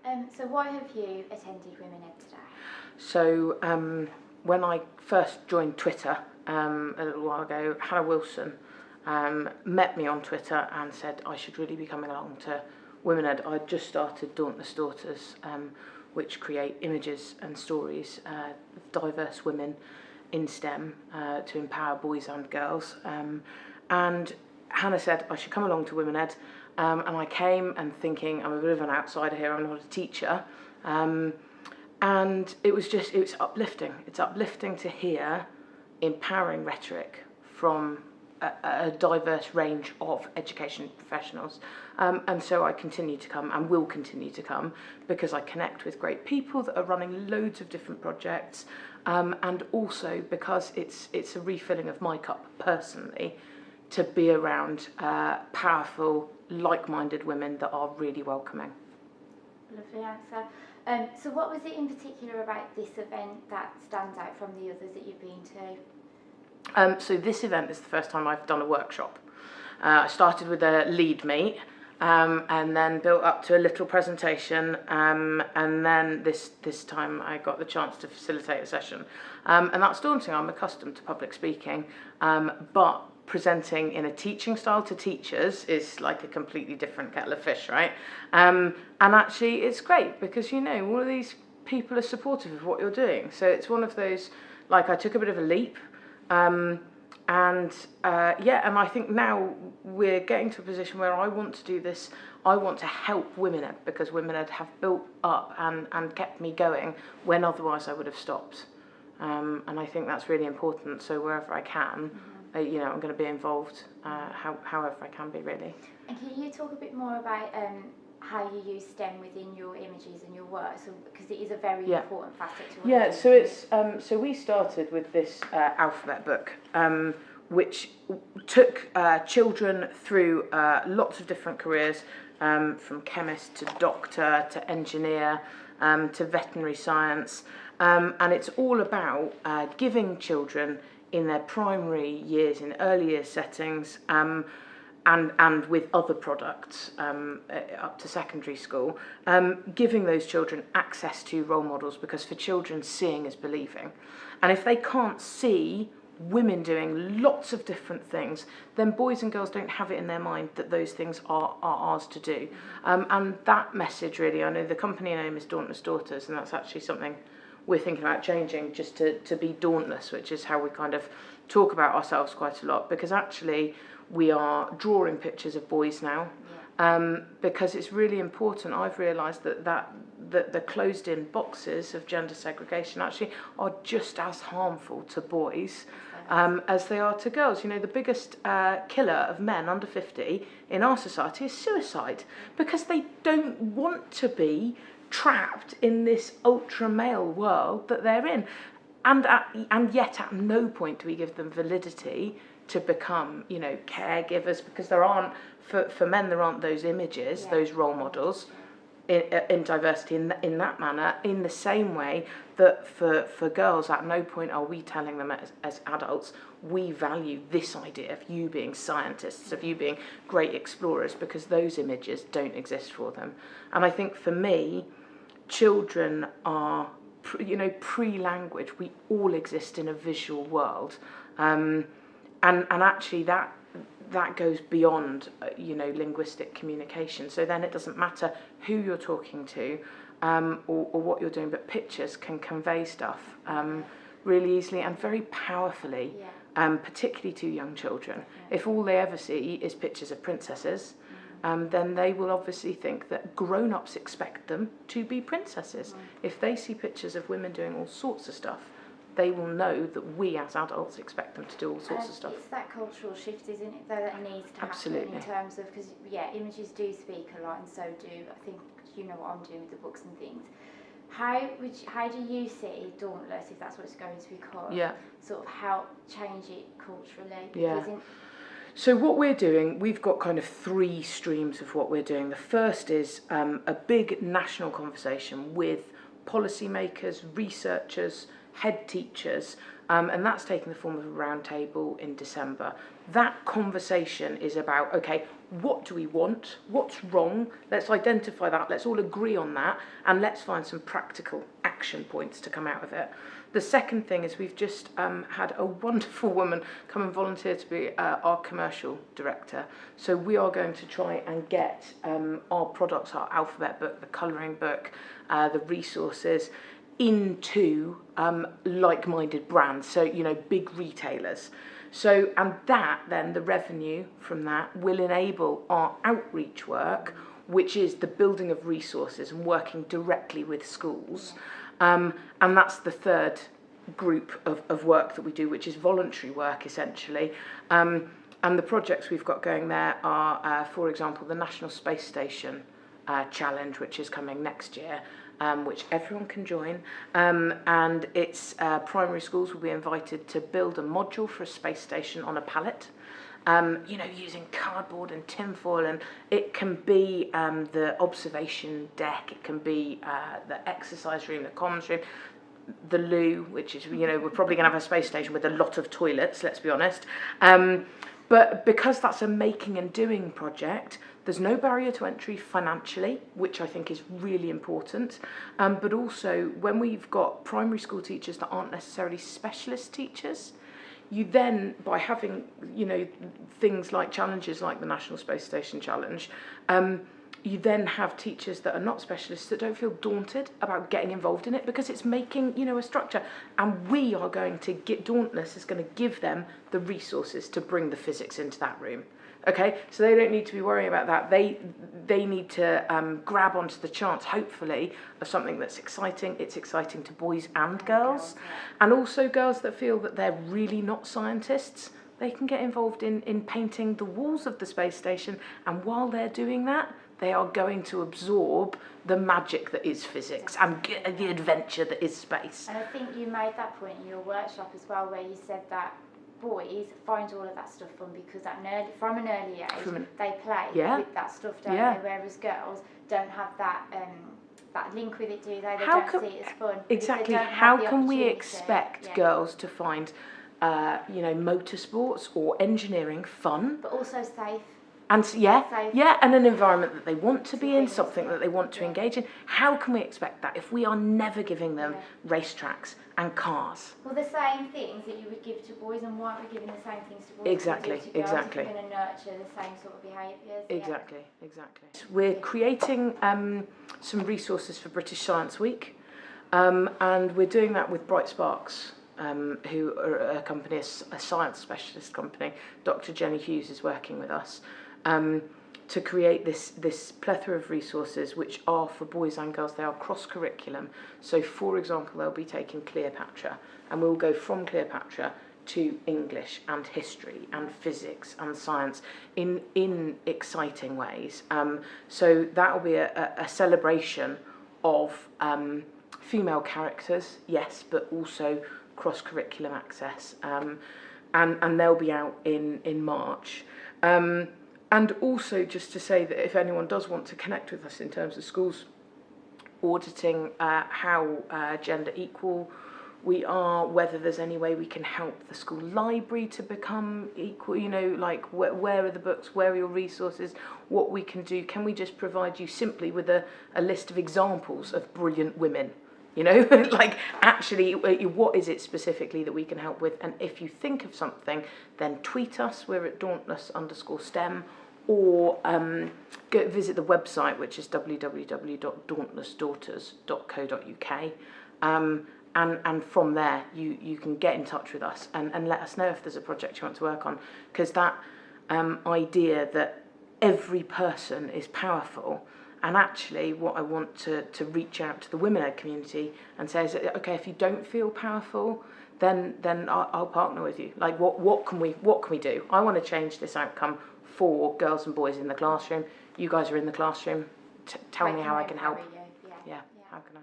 So why have you attended Women Ed today? So when I first joined Twitter a little while ago, Hannah Wilson met me on Twitter and said I should really be coming along to Women Ed. I'd just started Dauntless Daughters, which create images and stories of diverse women in STEM to empower boys and girls. And Hannah said I should come along to Women Ed, and I came and thinking I'm a bit of an outsider here, I'm not a teacher. And it was uplifting. It's uplifting to hear empowering rhetoric from a diverse range of education professionals. And so I continue to come and will continue to come because I connect with great people that are running loads of different projects, and also because it's a refilling of my cup personally to be around powerful, like-minded women that are really welcoming. Lovely answer. So what was it in particular about this event that stands out from the others that you've been to? So this event is the first time I've done a workshop. I started with a lead meet, and then built up to a little presentation, and then this time I got the chance to facilitate a session. And that's daunting. I'm accustomed to public speaking, but presenting in a teaching style to teachers is like a completely different kettle of fish, right? And actually it's great because, you know, all of these people are supportive of what you're doing. So it's one of those, like, I took a bit of a leap, and I think now we're getting to a position where I want to do this. I want to help Women Ed because Women Ed have built up and kept me going when otherwise I would have stopped. And I think that's really important. So wherever I can, I'm going to be involved, however I can be, really. And can you talk a bit more about how you use STEM within your images and your work? So because it is a very important facet to what you do. So it's so we started with this alphabet book, which took children through lots of different careers, from chemist to doctor to engineer to veterinary science, and it's all about giving children in their primary years, in early year settings, and with other products up to secondary school, giving those children access to role models, because for children, seeing is believing. And if they can't see women doing lots of different things, then boys and girls don't have it in their mind that those things are ours to do. And that message, really, I know the company name is Dauntless Daughters, and that's actually something we're thinking about changing, just to be dauntless, which is how we kind of talk about ourselves quite a lot, because actually we are drawing pictures of boys now, because it's really important. I've realised that the closed-in boxes of gender segregation actually are just as harmful to boys as they are to girls. You know, the biggest killer of men under 50 in our society is suicide, because they don't want to be trapped in this ultra male world that they're in, and yet at no point do we give them validity to become, you know, caregivers, because there aren't, for men there aren't those images, those role models in diversity in that manner, in the same way that for girls at no point are we telling them as adults we value this idea of you being scientists, of you being great explorers, because those images don't exist for them. And I think for me, children are, pre-language, we all exist in a visual world, and actually that goes beyond linguistic communication. So then it doesn't matter who you're talking to or what you're doing, but pictures can convey stuff really easily and very powerfully, particularly to young children. If all they ever see is pictures of princesses, then they will obviously think that grown-ups expect them to be princesses. If they see pictures of women doing all sorts of stuff, they will know that we as adults expect them to do all sorts of stuff. It's that cultural shift, isn't it, though, that needs to happen in terms of, because images do speak a lot, and so do, I think, you know what I'm doing with the books and things. How do you see Dauntless, if that's what it's going to be called, sort of help change it culturally? So what we're doing, we've got kind of three streams of what we're doing. The first is a big national conversation with policymakers, researchers, head teachers, and that's taken the form of a roundtable in December. That conversation is about, okay, what do we want, what's wrong, let's identify that, let's all agree on that, and let's find some practical action points to come out of it. The second thing is we've just had a wonderful woman come and volunteer to be our commercial director. So we are going to try and get our products, our alphabet book, the colouring book, the resources, into like-minded brands, so, you know, big retailers. So, and that then, the revenue from that will enable our outreach work, which is the building of resources and working directly with schools. And that's the third group of work that we do, which is voluntary work, essentially. And the projects we've got going there are, for example, the National Space Station Challenge, which is coming next year, which everyone can join. And it's primary schools will be invited to build a module for a space station on a pallet. You know, using cardboard and tinfoil, and it can be the observation deck, it can be the exercise room, the comms room, the loo, which is, you know, we're probably going to have a space station with a lot of toilets, let's be honest. But because that's a making and doing project, there's no barrier to entry financially, which I think is really important. But also, when we've got primary school teachers that aren't necessarily specialist teachers, you then, by having, you know, things like challenges like the National Space Station Challenge, you then have teachers that are not specialists that don't feel daunted about getting involved in it, because it's making, you know, a structure. And we are going to get, Dauntless is going to give them the resources to bring the physics into that room. Okay, so they don't need to be worrying about that. They need to grab onto the chance, hopefully, of something that's exciting. It's exciting to boys and girls. And also girls that feel that they're really not scientists. They can get involved in painting the walls of the space station, and while they're doing that, they are going to absorb the magic that is physics and the adventure that is space. And I think you made that point in your workshop as well, where you said that boys find all of that stuff fun because from an early age they play with that stuff, don't they? Whereas girls don't have that link with it, do they? They don't see it as fun. Exactly. How can we expect girls to find, you know, motorsports or engineering fun, but also safe? And and an environment that they want to be in, something that they want to engage in. How can we expect that if we are never giving them racetracks and cars? Well, the same things that you would give to boys, and why aren't we giving the same things to boys? Exactly, to girls if we're going to nurture the same sort of behaviours. Exactly. We're creating some resources for British Science Week, and we're doing that with Bright Sparks. Who are a company, a science specialist company. Dr. Jenny Hughes is working with us to create this plethora of resources, which are for boys and girls. They are cross-curriculum. So, for example, they'll be taking Cleopatra, and we'll go from Cleopatra to English and history and physics and science in exciting ways. So that will be a celebration of female characters, yes, but also cross-curriculum access, and they'll be out in March. And also just to say that if anyone does want to connect with us in terms of schools auditing how gender equal we are, whether there's any way we can help the school library to become equal, you know, like where are the books, where are your resources, what we can do, can we just provide you simply with a list of examples of brilliant women? You know, like actually, what is it specifically that we can help with? And if you think of something, then tweet us. We're at dauntless_STEM, or go visit the website, which is www.dauntlessdaughters.co.uk. And from there, you can get in touch with us and let us know if there's a project you want to work on. Because that idea that every person is powerful. And actually, what I want to reach out to the women-led community and say is, okay, if you don't feel powerful, then I'll partner with you. Like, what can we do? I want to change this outcome for girls and boys in the classroom. You guys are in the classroom. Tell me how I can help. Yeah, how can I?